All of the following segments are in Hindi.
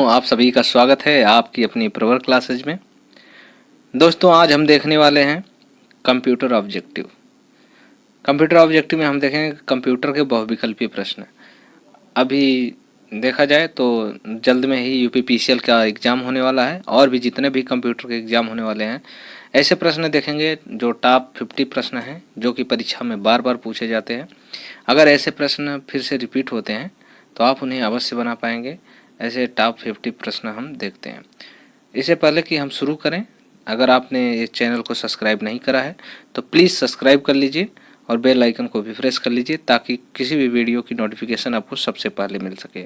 आप सभी का स्वागत है आपकी अपनी प्रवर क्लासेज में। दोस्तों, आज हम देखने वाले हैं कंप्यूटर ऑब्जेक्टिव। कंप्यूटर ऑब्जेक्टिव में हम देखेंगे कंप्यूटर के बहुविकल्पीय प्रश्न। अभी देखा जाए तो जल्द में ही यूपीपीसीएल का एग्ज़ाम होने वाला है और भी जितने भी कंप्यूटर के एग्ज़ाम होने वाले हैं, ऐसे प्रश्न देखेंगे जो टॉप 50 प्रश्न हैं जो कि परीक्षा में बार बार पूछे जाते हैं। अगर ऐसे प्रश्न फिर से रिपीट होते हैं तो आप उन्हें अवश्य बना पाएंगे। ऐसे टॉप 50 प्रश्न हम देखते हैं। इससे पहले कि हम शुरू करें, अगर आपने इस चैनल को सब्सक्राइब नहीं करा है तो प्लीज़ सब्सक्राइब कर लीजिए और बेल आइकन को भी प्रेस कर लीजिए ताकि किसी भी वीडियो की नोटिफिकेशन आपको सबसे पहले मिल सके।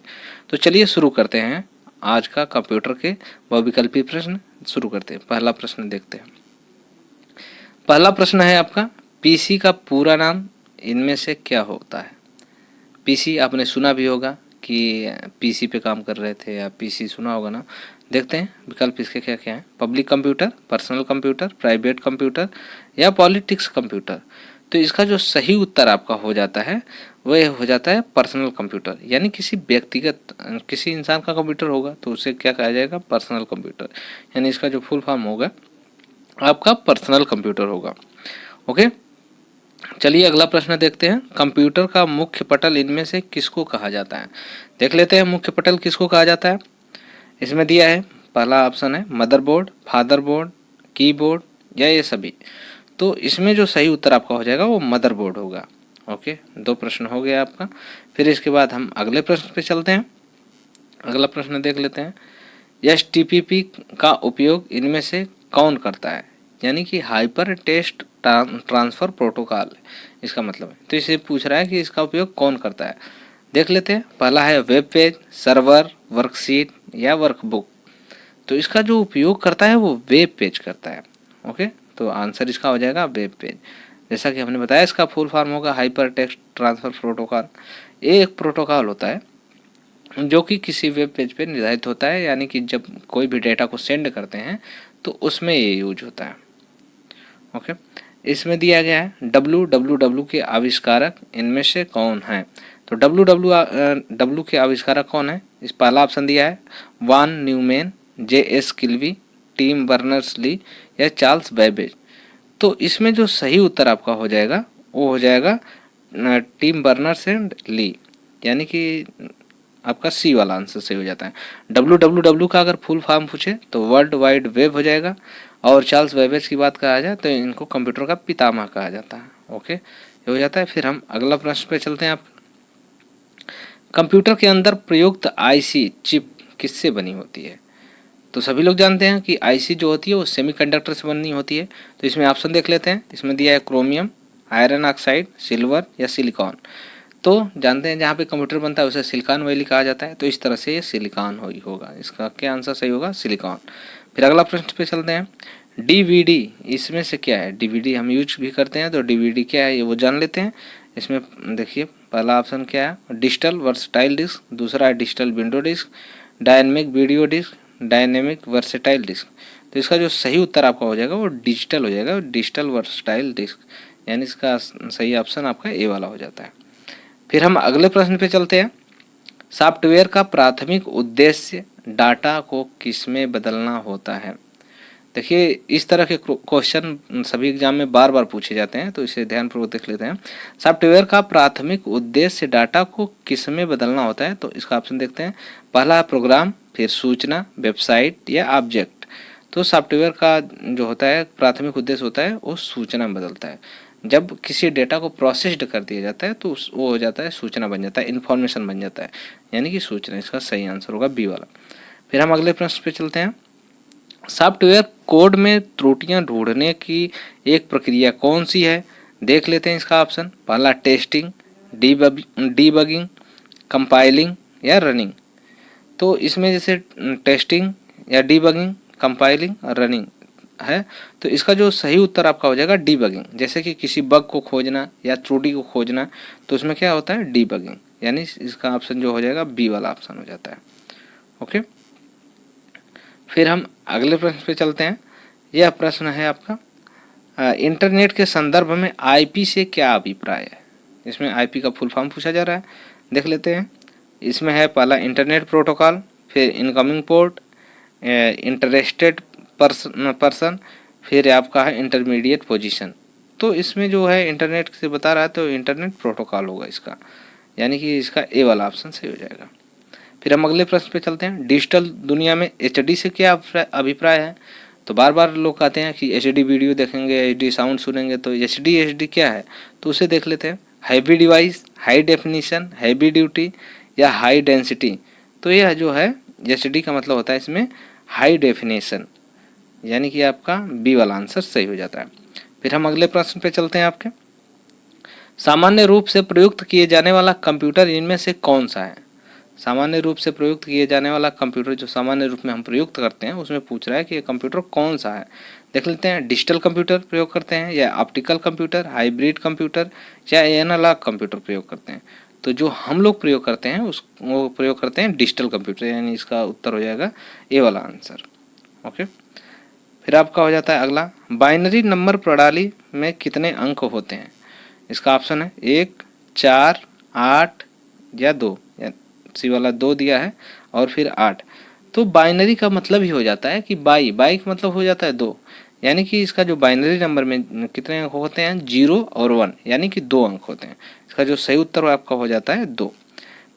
तो चलिए शुरू करते हैं आज का कंप्यूटर के बहुविकल्पी प्रश्न। शुरू करते हैं, पहला प्रश्न देखते हैं। पहला प्रश्न है आपका, पीसी का पूरा नाम इनमें से क्या होता है? पीसी आपने सुना भी होगा कि पीसी पे काम कर रहे थे, या पीसी सुना होगा ना। देखते हैं विकल्प इसके क्या क्या हैं। Public computer, personal computer, private computer या पॉलिटिक्स कंप्यूटर। तो इसका जो सही उत्तर आपका हो जाता है वह हो जाता है पर्सनल कंप्यूटर, यानी किसी व्यक्तिगत किसी इंसान का कंप्यूटर होगा तो उसे क्या कहा जाएगा? Personal computer. यानी इसका जो फुल फॉर्म होगा आपका पर्सनल कंप्यूटर होगा। ओके, चलिए अगला प्रश्न देखते हैं। कंप्यूटर का मुख्य पटल इनमें से किसको कहा जाता है? देख लेते हैं मुख्य पटल किसको कहा जाता है। इसमें दिया है, पहला ऑप्शन है मदरबोर्ड, फादरबोर्ड, कीबोर्ड या ये सभी। तो इसमें जो सही उत्तर आपका हो जाएगा वो मदरबोर्ड होगा। ओके, दो प्रश्न हो गया आपका। फिर इसके बाद हम अगले प्रश्न पे चलते हैं। अगला प्रश्न देख लेते हैं। एचटीटीपी का उपयोग इनमें से कौन करता है? यानी कि हाइपर टेक्स्ट ट्रांसफ़र प्रोटोकॉल इसका मतलब है। तो इसे पूछ रहा है कि इसका उपयोग कौन करता है। देख लेते हैं, पहला है वेब पेज, सर्वर, वर्कशीट या वर्कबुक। तो इसका जो उपयोग करता है वो वेब पेज करता है। ओके, तो आंसर इसका हो जाएगा वेब पेज। जैसा कि हमने बताया, इसका फुल फॉर्म होगा हाइपर टेक्स्ट ट्रांसफ़र प्रोटोकॉल। ये एक प्रोटोकॉल होता है जो कि किसी वेब पेज पे निर्धारित होता है, यानी कि जब कोई भी डेटा को सेंड करते हैं तो उसमें ये यूज होता है। ओके, इसमें दिया गया है www के आविष्कारक इनमें से कौन है? तो www के आविष्कारक कौन है? इस पहला ऑप्शन दिया है von Neumann, J S. Kilby, Tim Berners Lee या चार्ल्स बैबेज। तो इसमें जो सही उत्तर आपका हो जाएगा वो हो जाएगा टिम बर्नर्स एंड ली, यानी कि आपका सी वाला आंसर सही हो जाता है। www का अगर फुल फॉर्म पूछे तो वर्ल्ड वाइड वेब हो जाएगा, और चार्ल्स बैबेज की बात कहा जाए तो इनको कंप्यूटर का पितामह कहा जाता है। ओके, ये हो जाता है। फिर हम अगला प्रश्न पे चलते हैं। आप कंप्यूटर के अंदर प्रयुक्त आईसी चिप किससे बनी होती है? तो सभी लोग जानते हैं कि आईसी जो होती है वो सेमीकंडक्टर से बनी होती है। तो इसमें ऑप्शन देख लेते हैं। इसमें दिया है क्रोमियम, आयरन ऑक्साइड, सिल्वर या सिलिकॉन। तो जानते हैं जहाँ पे कंप्यूटर बनता है उसे सिलिकॉन वैली कहा जाता है, तो इस तरह से ये सिलिकॉन होगा। इसका क्या आंसर सही होगा? सिलिकॉन। फिर अगला प्रश्न पे चलते हैं। डीवीडी इसमें से क्या है? डीवीडी हम यूज भी करते हैं, तो डीवीडी क्या है ये वो जान लेते हैं। इसमें देखिए पहला ऑप्शन क्या है? डिजिटल वर्सटाइल डिस्क, दूसरा है digital window disc, dynamic video disc, dynamic versatile disc. तो इसका जो सही उत्तर आपका हो जाएगा वो डिजिटल हो जाएगा, डिजिटल वर्सटाइल डिस्क, यानी इसका सही ऑप्शन आपका ए वाला हो जाता है। फिर हम अगले प्रश्न पे चलते हैं। सॉफ्टवेयर का प्राथमिक उद्देश्य डाटा को किसमें बदलना होता है? देखिए इस तरह के क्वेश्चन सभी एग्जाम में बार बार पूछे जाते हैं, तो इसे ध्यानपूर्वक देख लेते हैं। सॉफ्टवेयर का प्राथमिक उद्देश्य डाटा को किसमें बदलना होता है? तो इसका ऑप्शन देखते हैं। पहला है प्रोग्राम, फिर सूचना, वेबसाइट या ऑब्जेक्ट। तो सॉफ्टवेयर का जो होता है प्राथमिक उद्देश्य होता है वो सूचना में बदलता है। जब किसी डेटा को प्रोसेस्ड कर दिया जाता है तो वो हो जाता है सूचना बन जाता है, इन्फॉर्मेशन बन जाता है, यानी कि सूचना। इसका सही आंसर होगा बी वाला। फिर हम अगले प्रश्न पे चलते हैं। सॉफ्टवेयर कोड में त्रुटियां ढूंढने की एक प्रक्रिया कौन सी है? देख लेते हैं इसका ऑप्शन। पहला टेस्टिंग, डीबगिंग, कंपाइलिंग या रनिंग। तो इसमें जैसे टेस्टिंग या डीबगिंग, कंपाइलिंग और रनिंग है, तो इसका जो सही उत्तर आपका हो जाएगा डीबगिंग। जैसे कि किसी बग को खोजना या त्रुटि को खोजना, तो उसमें क्या होता है? डीबगिंग, यानी इसका ऑप्शन जो हो जाएगा बी वाला ऑप्शन हो जाता है। ओके, फिर हम अगले प्रश्न पे चलते हैं। यह प्रश्न है आपका, इंटरनेट के संदर्भ में आईपी से क्या अभिप्राय है? इसमें आईपी का फुल फॉर्म पूछा जा रहा है, देख लेते हैं। इसमें है पहला इंटरनेट प्रोटोकॉल, फिर इनकमिंग पोर्ट, इंटरेस्टेड पर्सन, फिर आपका है इंटरमीडिएट पोजीशन। तो इसमें जो है इंटरनेट से बता रहा है तो इंटरनेट प्रोटोकॉल होगा इसका, यानी कि इसका ए वाला ऑप्शन सही हो जाएगा। फिर हम अगले प्रश्न पे चलते हैं। डिजिटल दुनिया में एचडी से क्या अभिप्राय है? तो बार बार लोग कहते हैं कि एचडी वीडियो देखेंगे, एचडी साउंड सुनेंगे, तो एचडी क्या है तो उसे देख लेते हैं। Heavy device, high definition, heavy duty या हाई डेंसिटी। तो यह जो है एचडी का मतलब होता है इसमें हाई डेफिनेशन, यानी कि आपका बी वाला आंसर सही हो जाता है। फिर हम अगले प्रश्न पे चलते हैं आपके। सामान्य रूप से प्रयुक्त किए जाने वाला कंप्यूटर इनमें से कौन सा है? सामान्य रूप से प्रयुक्त किए जाने वाला कंप्यूटर, जो सामान्य रूप में हम प्रयुक्त करते हैं उसमें पूछ रहा है कि ये कंप्यूटर कौन सा है। देख लेते हैं। डिजिटल कंप्यूटर प्रयोग करते हैं या ऑप्टिकल कंप्यूटर, हाइब्रिड कंप्यूटर या एनालॉग कंप्यूटर प्रयोग करते हैं? तो जो हम लोग प्रयोग करते हैं वो प्रयोग करते हैं डिजिटल कंप्यूटर, यानी इसका उत्तर हो जाएगा ए वाला आंसर। ओके। फिर आपका हो जाता है अगला, बाइनरी नंबर प्रणाली में कितने अंक होते हैं? इसका ऑप्शन है 1, 4, 8 या 2। सी वाला 2 दिया है और फिर 8। तो बाइनरी का मतलब ही हो जाता है कि बाई का मतलब हो जाता है 2, यानी कि इसका जो बाइनरी नंबर में कितने अंक होते हैं? 0 और 1, यानी कि 2 अंक होते हैं। इसका जो सही उत्तर आपका हो जाता है 2।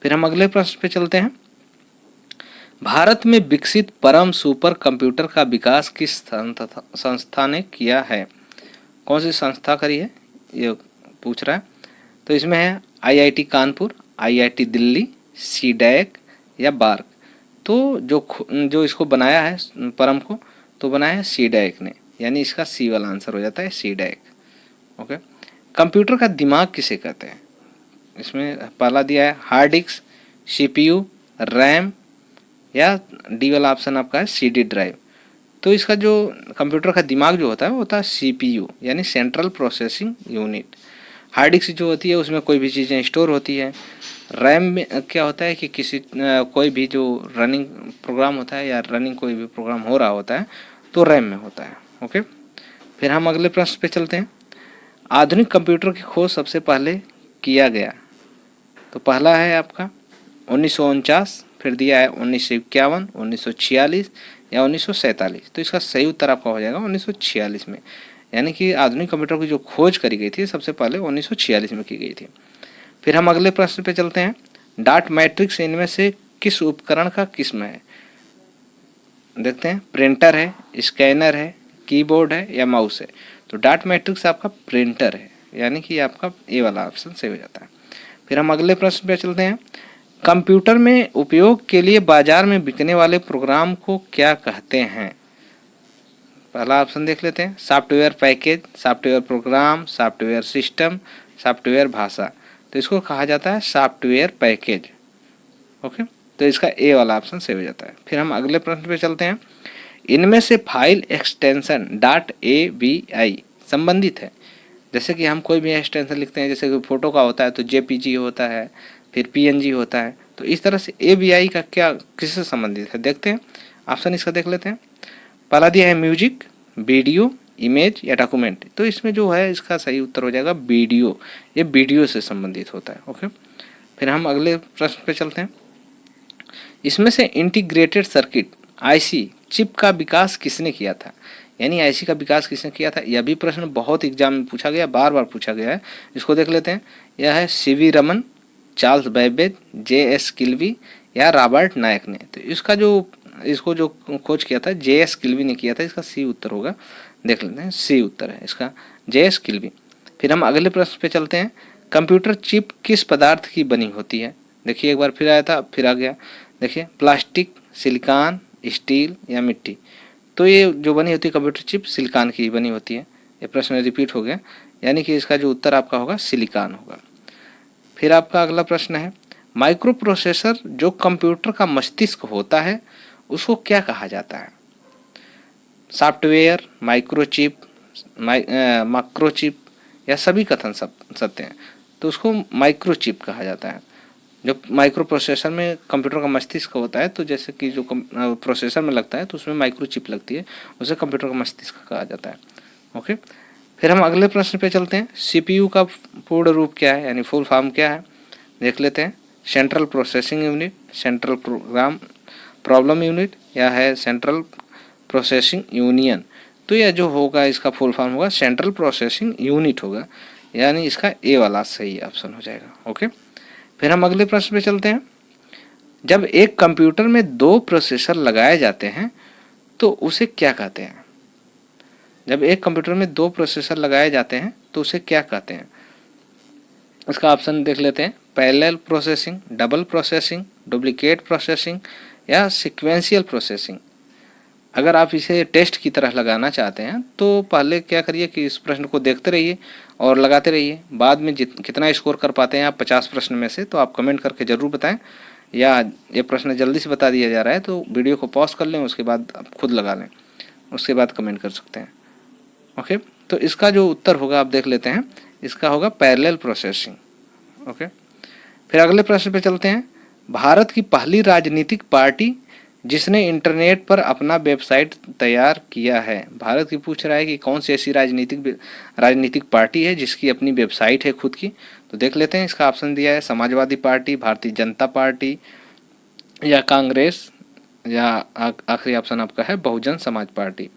फिर हम अगले प्रश्न पे चलते हैं। भारत में विकसित परम सुपर कंप्यूटर का विकास किस संस्था ने किया है? कौन सी संस्था करी है ये पूछ रहा है। तो इसमें है IIT Kanpur, IIT Delhi, CDAC या बार्क। तो जो इसको बनाया है परम को, तो बनाया है सीडैक ने, यानी इसका सी वाला आंसर हो जाता है सीडैक। ओके। कंप्यूटर का दिमाग किसे कहते हैं? इसमें पहला दिया है हार्ड डिस्क, सीपीयू, रैम या डी वाला ऑप्शन आपका है सीडी ड्राइव। तो इसका जो कंप्यूटर का दिमाग जो होता है वो होता है सीपीयू, यानी central processing unit. Hard disk जो होती है उसमें कोई भी चीज़ें स्टोर होती है। रैम में क्या होता है कि कोई भी जो रनिंग प्रोग्राम होता है या रनिंग कोई भी प्रोग्राम हो रहा होता है तो रैम में होता है। ओके। फिर हम अगले प्रश्न पे चलते हैं। आधुनिक कंप्यूटर की खोज सबसे पहले किया गया? तो पहला है आपका 1949, फिर दिया है 1951, 1946 या 1947। तो इसका सही उत्तर आपका हो जाएगा 1946 में, यानी कि आधुनिक कंप्यूटर की जो खोज करी गई थी सबसे पहले 1946 में की गई थी। फिर हम अगले प्रश्न पे चलते हैं। डाट मैट्रिक्स इनमें से किस उपकरण का किस्म है? देखते हैं। प्रिंटर है, स्कैनर है, कीबोर्ड है या माउस है? तो डाट मैट्रिक्स आपका प्रिंटर है, यानी कि आपका ए वाला ऑप्शन सही हो जाता है। फिर हम अगले प्रश्न पे चलते हैं। कंप्यूटर में उपयोग के लिए बाजार में बिकने वाले प्रोग्राम को क्या कहते हैं? पहला ऑप्शन देख लेते हैं। Software package, software program, software system, software भाषा। तो इसको कहा जाता है सॉफ्टवेयर पैकेज। ओके। तो इसका ए वाला ऑप्शन सही हो जाता है। फिर हम अगले प्रश्न पे चलते हैं। इनमें से फाइल एक्सटेंशन .avi संबंधित है? जैसे कि हम कोई भी एक्सटेंशन लिखते हैं, जैसे कि फोटो का होता है तो जेपीजी होता है, फिर पीएनजी होता है। तो इस तरह से एवीआई का क्या किससे संबंधित है? देखते हैं। ऑप्शन इसका देख लेते हैं। पहला दिया है म्यूजिक, वीडियो, इमेज या डॉक्यूमेंट। तो इसमें जो है इसका सही उत्तर हो जाएगा वीडियो। ये वीडियो से संबंधित होता है। ओके। फिर हम अगले प्रश्न पे चलते हैं। इसमें से इंटीग्रेटेड सर्किट आईसी चिप का विकास किसने किया था? यानी आईसी का विकास किसने किया था? यह भी प्रश्न बहुत एग्जाम में पूछा गया, बार बार पूछा गया है। इसको देख लेते हैं। यह है CV Raman, Charles Babbage, JS किल्वी या रॉबर्ट नायक ने। तो इसको जो खोज किया था जेएस किल्वी ने किया था। इसका सी उत्तर होगा। देख लेते हैं। सी उत्तर है इसका, जेएस किल्वी। फिर हम अगले प्रश्न पे चलते हैं। कंप्यूटर चिप किस पदार्थ की बनी होती है? देखिए एक बार फिर आया था फिर आ गया। देखिए प्लास्टिक, सिलिकॉन, स्टील या मिट्टी। तो ये जो बनी होती है कंप्यूटर चिप सिलिकॉन की बनी होती है। ये प्रश्न रिपीट हो गया, यानी कि इसका जो उत्तर आपका होगा सिलिकॉन होगा। फिर आपका अगला प्रश्न है। माइक्रो प्रोसेसर जो कंप्यूटर का मस्तिष्क होता है उसको क्या कहा जाता है? सॉफ्टवेयर, माइक्रोचिप, मैक्रोचिप या सभी कथन सत्य हैं? तो उसको माइक्रोचिप कहा जाता है। जो माइक्रो प्रोसेसर में कंप्यूटर का मस्तिष्क होता है, तो जैसे कि जो प्रोसेसर में लगता है तो उसमें माइक्रोचिप लगती है, उसे कंप्यूटर का मस्तिष्क कहा जाता है। ओके। फिर हम अगले प्रश्न पे चलते हैं। सीपीयू का पूर्ण रूप क्या है, यानी फुल फॉर्म क्या है? देख लेते हैं। Central processing unit, central problem unit या है सेंट्रल प्रोसेसिंग यूनियन। तो यह जो होगा इसका फुल फॉर्म होगा सेंट्रल प्रोसेसिंग यूनिट होगा, यानी इसका ए वाला सही ऑप्शन हो जाएगा। ओके, फिर हम अगले प्रश्न पे चलते हैं। जब एक कंप्यूटर में 2 प्रोसेसर लगाए जाते हैं तो उसे क्या कहते हैं? जब एक कंप्यूटर में 2 प्रोसेसर लगाए जाते हैं तो उसे क्या कहते हैं? इसका ऑप्शन देख लेते हैं। Parallel processing, double processing, duplicate processing या सीक्वेंशियल प्रोसेसिंग। अगर आप इसे टेस्ट की तरह लगाना चाहते हैं तो पहले क्या करिए कि इस प्रश्न को देखते रहिए और लगाते रहिए। बाद में कितना स्कोर कर पाते हैं आप 50 प्रश्न में से, तो आप कमेंट करके ज़रूर बताएं, या ये प्रश्न जल्दी से बता दिया जा रहा है तो वीडियो को पॉज कर लें, उसके बाद आप खुद लगा लें, उसके बाद कमेंट कर सकते हैं। ओके, तो इसका जो उत्तर होगा आप देख लेते हैं, इसका होगा पैरेलल प्रोसेसिंग। ओके, फिर अगले प्रश्न पे चलते हैं। भारत की पहली राजनीतिक पार्टी जिसने इंटरनेट पर अपना वेबसाइट तैयार किया है। भारत की पूछ रहा है कि कौन सी ऐसी राजनीतिक पार्टी है जिसकी अपनी वेबसाइट है खुद की। तो देख लेते हैं, इसका ऑप्शन दिया है समाजवादी पार्टी, भारतीय जनता पार्टी या कांग्रेस, या आखिरी ऑप्शन आपका है बहुजन समाज पार्टी।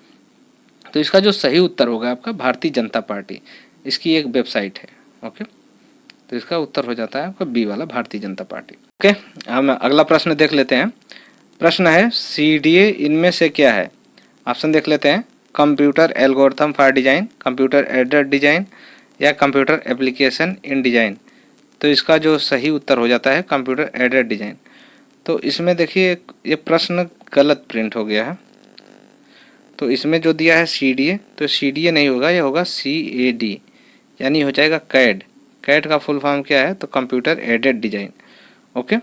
तो इसका जो सही उत्तर होगा आपका भारतीय जनता पार्टी, इसकी एक वेबसाइट है। ओके, तो इसका उत्तर हो जाता है आपका बी वाला भारतीय जनता पार्टी। ओके, हम अगला प्रश्न देख लेते हैं। प्रश्न है सीडीए इनमें से क्या है? ऑप्शन देख लेते हैं। Computer algorithm for design, computer aided design या कंप्यूटर एप्लीकेशन इन डिजाइन। तो इसका जो सही उत्तर हो जाता है कंप्यूटर एडेड डिजाइन। तो इसमें देखिए ये प्रश्न गलत प्रिंट हो गया है, तो इसमें जो दिया है सीडीए, तो सीडीए नहीं होगा, ये होगा सीएडी, यानी हो जाएगा कैड। कैड का फुल फॉर्म क्या है? तो कंप्यूटर एडेड डिजाइन। ओके,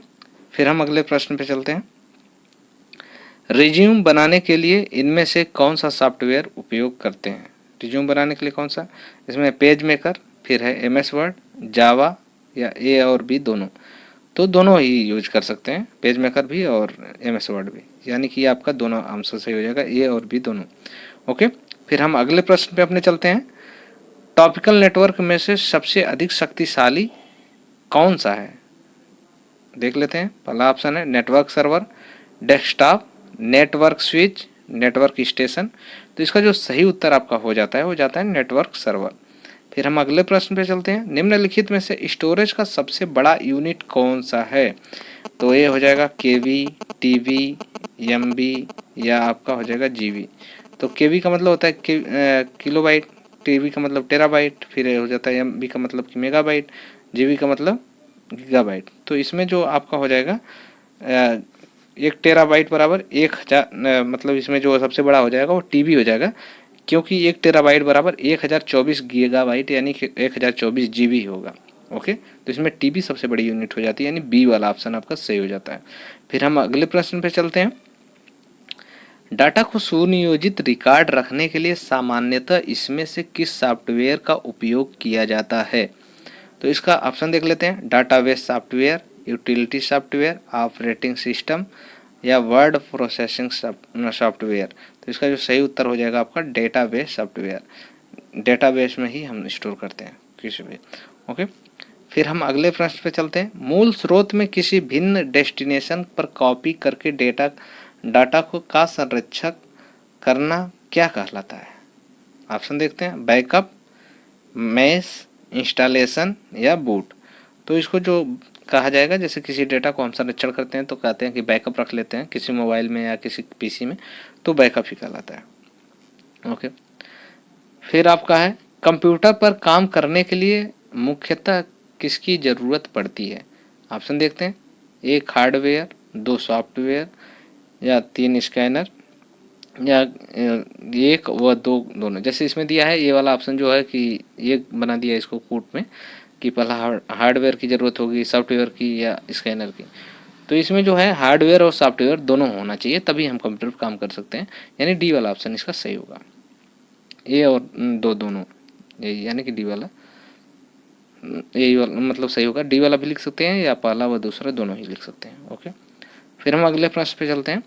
फिर हम अगले प्रश्न पे चलते हैं। रिज्यूम बनाने के लिए इनमें से कौन सा सॉफ्टवेयर उपयोग करते हैं? रिज्यूम बनाने के लिए कौन सा? इसमें पेज मेकर, फिर है एमएस वर्ड, जावा या ए और बी दोनों। तो दोनों ही यूज कर सकते हैं, पेज मेकर भी और एमएस वर्ड भी, यानी कि आपका दोनों आंसर सही हो जाएगा, ए और बी दोनों। ओके, फिर हम अगले प्रश्न पे अपने चलते हैं। टॉपिकल नेटवर्क में से सबसे अधिक शक्तिशाली कौन सा है? देख लेते हैं। पहला ऑप्शन है network server, desktop, network switch, network station. तो इसका जो सही उत्तर आपका हो जाता है वो जाता है नेटवर्क सर्वर। फिर हम अगले प्रश्न पे चलते हैं। निम्नलिखित में से स्टोरेज का सबसे बड़ा यूनिट कौन सा है? तो ये हो जाएगा केवी, टीबी, एमबी या आपका हो जाएगा जीबी। तो केवी का मतलब होता है किलोबाइट, टीबी का मतलब टेराबाइट, फिर हो जाता है एमबी का मतलब कि मेगाबाइट, जीबी का मतलब गीगाबाइट। तो इसमें जो आपका हो जाएगा 1 टेराबाइट बराबर 1000, मतलब इसमें जो सबसे बड़ा हो जाएगा वो टीबी हो जाएगा, क्योंकि 1 टेराबाइट बराबर 1024 गीगाबाइट यानी कि 1024 जीबी होगा। ओके, तो इसमें टीबी सबसे बड़ी यूनिट हो जाती है, यानी बी वाला ऑप्शन आपका सही हो जाता है। फिर हम अगले प्रश्न पे चलते हैं। डाटा को सुनियोजित रिकॉर्ड रखने के लिए सामान्यतः इसमें से किस सॉफ्टवेयर का उपयोग किया जाता है? तो इसका ऑप्शन देख लेते हैं। Database software, utility software, operating system या वर्ड प्रोसेसिंग सॉफ्टवेयर। तो इसका जो सही उत्तर हो जाएगा आपका डेटाबेस सॉफ्टवेयर। डेटाबेस में ही हम स्टोर करते हैं किसी भी। ओके, फिर हम अगले प्रश्न पे चलते हैं। मूल स्रोत में किसी भिन्न डेस्टिनेशन पर कॉपी करके डाटा को का संरक्षण करना क्या कहलाता है? ऑप्शन देखते हैं। बैकअप, मैश, इंस्टॉलेशन या बूट। तो इसको जो कहा जाएगा, जैसे किसी डेटा को हम संरक्षण करते हैं तो कहते हैं कि बैकअप रख लेते हैं किसी मोबाइल में या किसी पीसी में, तो बैकअप ही कहलाता है। ओके, फिर आपका है कंप्यूटर पर काम करने के लिए मुख्यतः किसकी ज़रूरत पड़ती है? ऑप्शन देखते हैं। 1 हार्डवेयर, 2 सॉफ्टवेयर या 3 स्कैनर या 1 व 2 दोनों। जैसे इसमें दिया है ये वाला ऑप्शन जो है कि ये बना दिया इसको कोट में कि पहला हार्डवेयर की ज़रूरत होगी, सॉफ्टवेयर की या स्कैनर की। तो इसमें जो है हार्डवेयर और सॉफ्टवेयर दोनों होना चाहिए, तभी हम कंप्यूटर पर काम कर सकते हैं, यानी डी वाला ऑप्शन इसका सही होगा। ए और 2 दोनों, यही यानी कि डी वाला, यही वाला मतलब सही होगा। डी वाला भी लिख सकते हैं या पहला व दूसरा दोनों ही लिख सकते हैं। ओके, फिर हम अगले प्रश्न पे चलते हैं।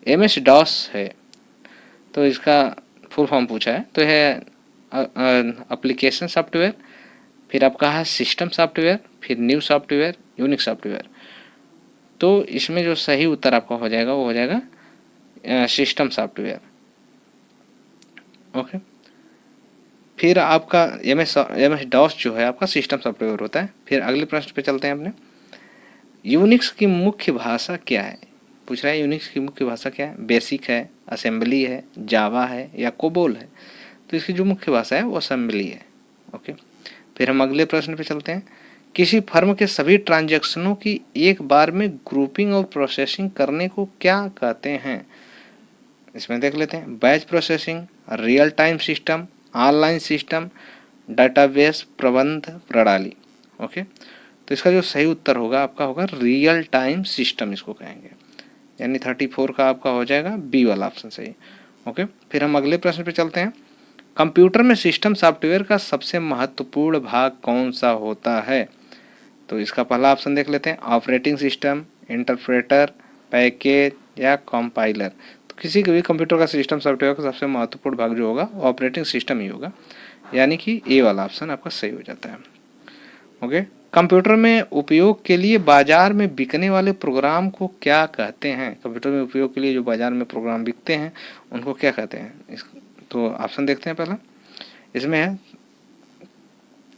MS DOS है, तो इसका फुल फॉर्म पूछा है, तो है एप्लीकेशन सॉफ्टवेयर, फिर आपका है सिस्टम सॉफ्टवेयर, फिर न्यू सॉफ्टवेयर, यूनिक सॉफ्टवेयर। तो इसमें जो सही उत्तर आपका हो जाएगा वो हो जाएगा सिस्टम सॉफ्टवेयर। ओके, फिर आपका एम एस डॉस जो है आपका सिस्टम सॉफ्टवेयर होता है। फिर अगले प्रश्न पे चलते हैं अपने। यूनिक्स की मुख्य भाषा क्या है? पूछ रहा है यूनिक्स की मुख्य भाषा क्या है? बेसिक है, असेंबली है, जावा है या कोबोल है? तो इसकी जो मुख्य भाषा है वो असेंबली है। ओके, फिर हम अगले प्रश्न पे चलते हैं। किसी फर्म के सभी ट्रांजैक्शनों की एक बार में ग्रुपिंग और प्रोसेसिंग करने को क्या कहते हैं? इसमें देख लेते हैं। Batch processing, real time system, online system, database प्रबंध प्रणाली। ओके, तो इसका जो सही उत्तर होगा आपका होगा रियल टाइम सिस्टम इसको कहेंगे, यानी 34 का आपका हो जाएगा बी वाला ऑप्शन सही। ओके, फिर हम अगले प्रश्न पे चलते हैं। कंप्यूटर में सिस्टम सॉफ्टवेयर का सबसे महत्वपूर्ण भाग कौन सा होता है? तो इसका पहला ऑप्शन देख लेते हैं। ऑपरेटिंग सिस्टम, इंटरप्रेटर, पैकेज या कंपाइलर। तो किसी भी कंप्यूटर का सिस्टम सॉफ्टवेयर का सबसे महत्वपूर्ण भाग जो होगा वो ऑपरेटिंग सिस्टम ही होगा, यानी कि ए वाला ऑप्शन आपका सही हो जाता है। ओके, कंप्यूटर में उपयोग के लिए बाजार में बिकने वाले प्रोग्राम को क्या कहते हैं? कंप्यूटर में उपयोग के लिए जो बाजार में प्रोग्राम बिकते हैं उनको क्या कहते हैं? तो ऑप्शन देखते हैं। पहला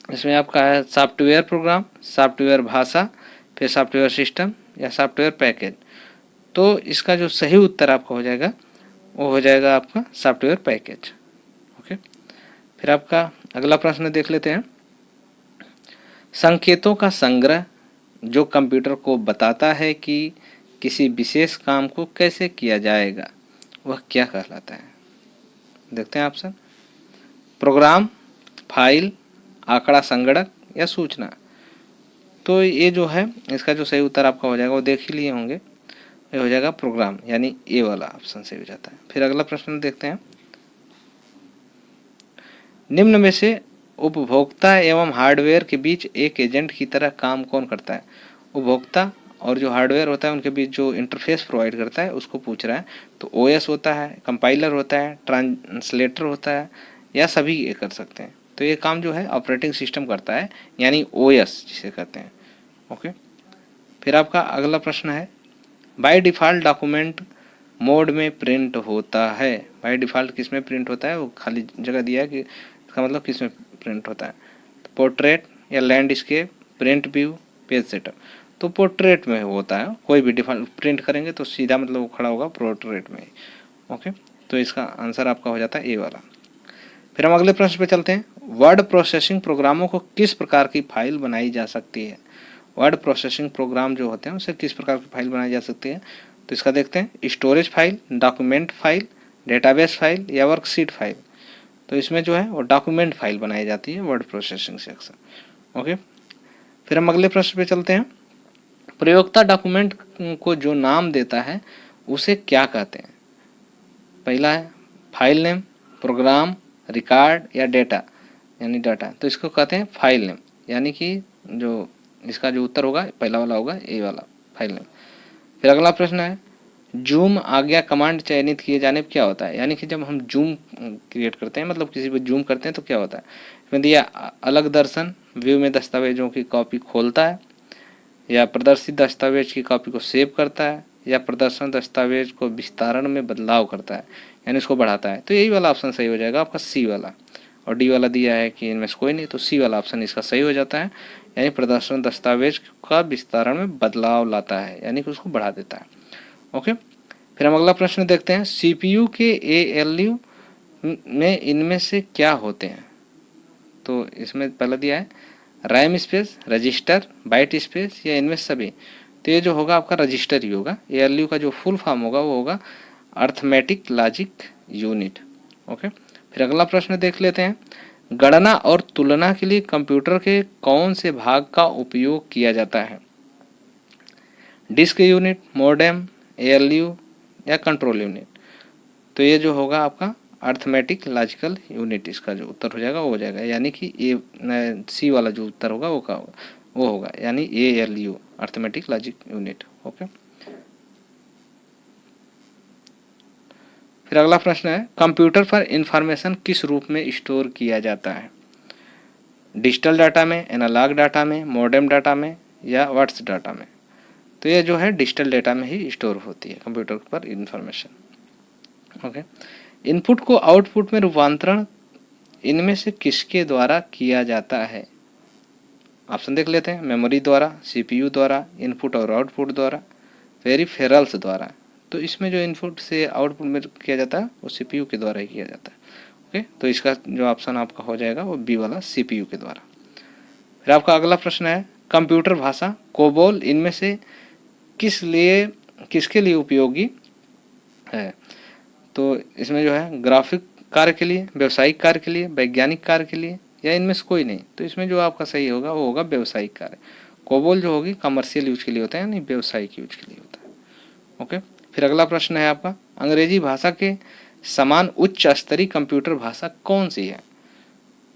इसमें आपका है सॉफ्टवेयर प्रोग्राम, सॉफ्टवेयर भाषा, फिर सॉफ्टवेयर सिस्टम या सॉफ्टवेयर पैकेज। तो इसका जो सही उत्तर आपका हो जाएगा वो हो जाएगा आपका सॉफ्टवेयर पैकेज। ओके, फिर आपका अगला प्रश्न देख लेते हैं। संकेतों का संग्रह जो कंप्यूटर को बताता है कि किसी विशेष काम को कैसे किया जाएगा वह क्या कहलाता है? देखते हैं ऑप्शन। प्रोग्राम, फाइल, आंकड़ा संगणक या सूचना। तो ये जो है इसका जो सही उत्तर आपका हो जाएगा वो देख ही लिए होंगे, ये हो जाएगा प्रोग्राम, यानी ए वाला ऑप्शन सही हो जाता है। फिर अगला प्रश्न देखते हैं। निम्न में से उपभोक्ता एवं हार्डवेयर के बीच एक एजेंट की तरह काम कौन करता है? उपभोक्ता और जो हार्डवेयर होता है उनके बीच जो इंटरफेस प्रोवाइड करता है उसको पूछ रहा है। तो ओएस होता है, कंपाइलर होता है, ट्रांसलेटर होता है या सभी ये कर सकते हैं? तो ये काम जो है ऑपरेटिंग सिस्टम करता है, यानी ओएस जिसे कहते हैं। ओके, फिर आपका अगला प्रश्न है। बाय डिफ़ॉल्ट डॉक्यूमेंट मोड में प्रिंट होता है। बाय डिफ़ॉल्ट किस में प्रिंट होता है? वो खाली जगह दिया है कि इसका मतलब किस में प्रिंट होता है। तो पोर्ट्रेट या landscape, print view, page setup. तो पोर्ट्रेट में होता है, कोई भी डिफ़ॉल्ट प्रिंट करेंगे तो सीधा मतलब वो खड़ा होगा पोर्ट्रेट में। ओके, तो इसका आंसर आपका हो जाता है ए वाला। फिर हम अगले प्रश्न पे चलते हैं। वर्ड प्रोसेसिंग प्रोग्रामों को किस प्रकार की फाइल बनाई जा सकती है? वर्ड प्रोसेसिंग प्रोग्राम जो होते हैं उससे किस प्रकार की फाइल बनाई जा सकती है? तो इसका देखते हैं। Storage file, document file, database file या वर्कशीट फाइल। तो इसमें जो है वो डॉक्यूमेंट फाइल बनाई जाती है वर्ड प्रोसेसिंग से अक्सर। ओके, फिर हम अगले प्रश्न पे चलते हैं। प्रयोक्ता डॉक्यूमेंट को जो नाम देता है उसे क्या कहते हैं? पहला है फाइल नेम, प्रोग्राम, रिकॉर्ड या डेटा, यानी डाटा। तो इसको कहते हैं फाइल नेम, यानी कि जो इसका जो उत्तर होगा पहला वाला होगा ए वाला, फाइल नेम। फिर अगला प्रश्न है। जूम आज्ञा कमांड चयनित किए जाने पर क्या होता है? यानी कि जब हम जूम क्रिएट करते हैं, मतलब किसी पर जूम करते हैं तो क्या होता है? इसमें दिया अलग दर्शन, व्यू में दस्तावेजों की कॉपी खोलता है, या प्रदर्शित दस्तावेज की कॉपी को सेव करता है, या प्रदर्शन दस्तावेज को विस्तारण में बदलाव करता है, यानी इसको बढ़ाता है। तो यही वाला ऑप्शन सही हो जाएगा आपका सी वाला। और डी वाला दिया है कि इनमें से कोई नहीं, तो सी वाला ऑप्शन इसका सही हो जाता है, यानी प्रदर्शन दस्तावेज का विस्तारण में बदलाव लाता है, यानी कि उसको बढ़ा देता है। ओके, फिर हम अगला प्रश्न देखते हैं। सीपीयू के एएलयू में इनमें से क्या होते हैं? तो इसमें पहला दिया है RAM space, register, byte space या इनमें सभी। तो ये जो होगा आपका रजिस्टर ही होगा। एएलयू का जो फुल फॉर्म होगा वो होगा अर्थमेटिक लॉजिक यूनिट। ओके, फिर अगला प्रश्न देख लेते हैं। गणना और तुलना के लिए कंप्यूटर के कौन से भाग का उपयोग किया जाता है? डिस्क यूनिट, मॉडेम, एएलयू या कंट्रोल यूनिट। तो ये जो होगा आपका अर्थमेटिक लॉजिकल यूनिट, इसका जो उत्तर हो जाएगा वो हो जाएगा, यानी कि ए सी वाला जो उत्तर होगा वो होगा यानी ALU, arithmetic logic unit. Okay, फिर अगला प्रश्न है। कंप्यूटर पर इंफॉर्मेशन किस रूप में स्टोर किया जाता है? डिजिटल डाटा में, एनालॉग डाटा में, मॉडेम डाटा में या वर्ड्स डाटा में। तो ये जो है डिजिटल डेटा में ही स्टोर होती है कंप्यूटर पर इंफॉर्मेशन। ओके, इनपुट को आउटपुट में रूपांतरण इनमें से किसके द्वारा किया जाता है? ऑप्शन देख लेते हैं, मेमोरी द्वारा, सीपीयू द्वारा, इनपुट और आउटपुट द्वारा, पेरिफेरल्स द्वारा। तो इसमें जो इनपुट से आउटपुट में किया जाता है वो सीपीयू के द्वारा ही किया जाता है। ओके, तो इसका जो ऑप्शन आपका हो जाएगा वो बी वाला, सीपीयू के द्वारा। फिर आपका अगला प्रश्न है, कंप्यूटर भाषा कोबोल इनमें से किसके लिए उपयोगी है? तो इसमें जो है ग्राफिक कार्य के लिए, व्यवसायिक कार्य के लिए, वैज्ञानिक कार्य के लिए, या इनमें से कोई नहीं। तो इसमें जो आपका सही होगा वो होगा व्यवसायिक कार्य। कोबोल जो होगी कमर्शियल यूज के लिए होता है, यानी व्यवसायिक यूज के लिए होता है। ओके, फिर अगला प्रश्न है आपका, अंग्रेजी भाषा के समान उच्च स्तरीय कंप्यूटर भाषा कौन सी है?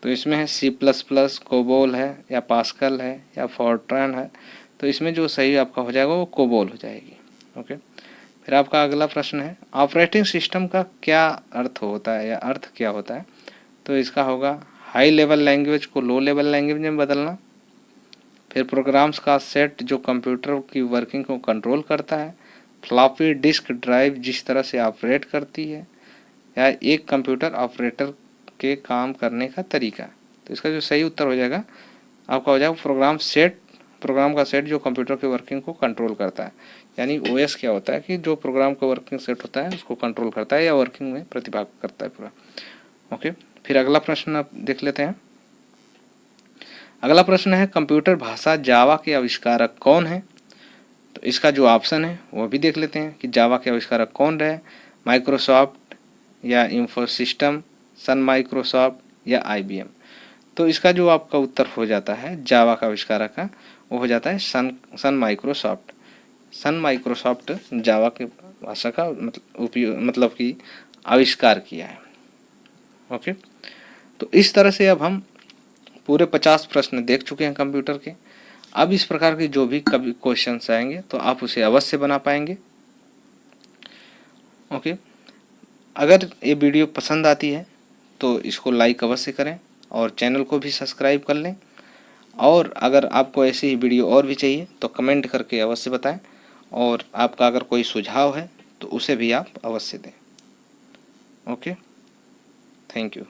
तो इसमें है C++, कोबोल है, या पास्कल है, या फोर्ट्रान है। तो इसमें जो सही आपका हो जाएगा वो कोबोल हो जाएगी। ओके, फिर आपका अगला प्रश्न है, ऑपरेटिंग सिस्टम का क्या अर्थ होता है या अर्थ क्या होता है? तो इसका होगा हाई लेवल लैंग्वेज को लो लेवल लैंग्वेज में बदलना। फिर प्रोग्राम्स का सेट जो कंप्यूटर की वर्किंग को कंट्रोल करता है। फ्लॉपी डिस्क ड्राइव जिस तरह से ऑपरेट करती है, या एक कंप्यूटर ऑपरेटर के काम करने का तरीका। तो इसका जो सही उत्तर हो जाएगा आपका हो जाएगा प्रोग्राम का सेट जो कंप्यूटर की वर्किंग को कंट्रोल करता है। यानी ओएस क्या होता है कि जो प्रोग्राम का वर्किंग सेट होता है उसको कंट्रोल करता है या वर्किंग में प्रतिभाग करता है पूरा। ओके, फिर अगला प्रश्न आप देख लेते हैं। अगला प्रश्न है, कंप्यूटर भाषा जावा के आविष्कारक कौन है? तो इसका जो ऑप्शन है वो भी देख लेते हैं कि जावा के आविष्कारक कौन रहे। माइक्रोसॉफ्ट, या इंफोसिस्टम, सन माइक्रोसॉफ्ट, या IBM। तो इसका जो आपका उत्तर हो जाता है जावा का आविष्कारक का वो हो जाता है सन माइक्रोसॉफ्ट। सन माइक्रोसॉफ्ट जावा के भाषा का मतलब कि आविष्कार किया है। ओके, तो इस तरह से अब हम पूरे 50 प्रश्न देख चुके हैं कंप्यूटर के। अब इस प्रकार के जो भी कभी क्वेश्चंस आएंगे तो आप उसे अवश्य बना पाएंगे। ओके, अगर ये वीडियो पसंद आती है तो इसको लाइक अवश्य करें और चैनल को भी सब्सक्राइब कर लें। और अगर आपको ऐसी ही वीडियो और भी चाहिए तो कमेंट करके अवश्य बताएं, और आपका अगर कोई सुझाव है तो उसे भी आप अवश्य दें। Okay, thank you.